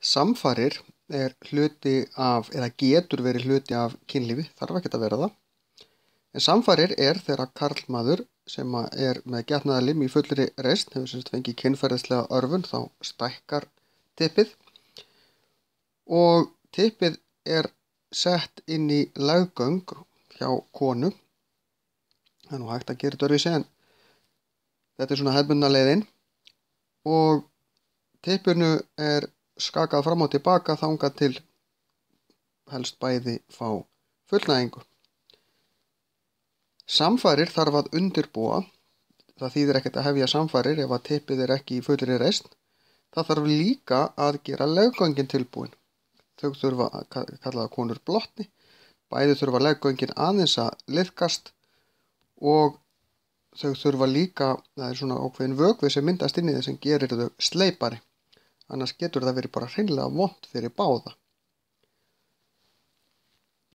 Samfarir er hluti af, eða getur verið hluti af kynlífi, þarf ekkert að vera það. En samfarir er þegar karlmaður sem er með getnaðarlim í fullri reisn, hefur sem sagt fengið kynferðislega örvun, þá stækkar typpið og typpið er sett inn í leggöng hjá konu. Það er nú hægt að gera þetta öðruvísi en þetta er svona hefðbundna leiðin og typpinu er skakað fram og tilbaka þangað til helst bæði fá fullnægingu. Samfarir þarf að undirbúa. Það þýðir ekkert að hefja samfarir ef að typpið er ekki í fullri reisn. Það þarf líka að gera leggöngin tilbúin. Þau þurfa að kalla það konur blotni. Bæði þurfa leggöngin aðeins að liðkast og þau þurfa líka, það er svona ákveðin vökvi sem myndast inn í þeim sem gerir þau sleipari. Annars getur það verið bara hreinlega vont fyrir báða.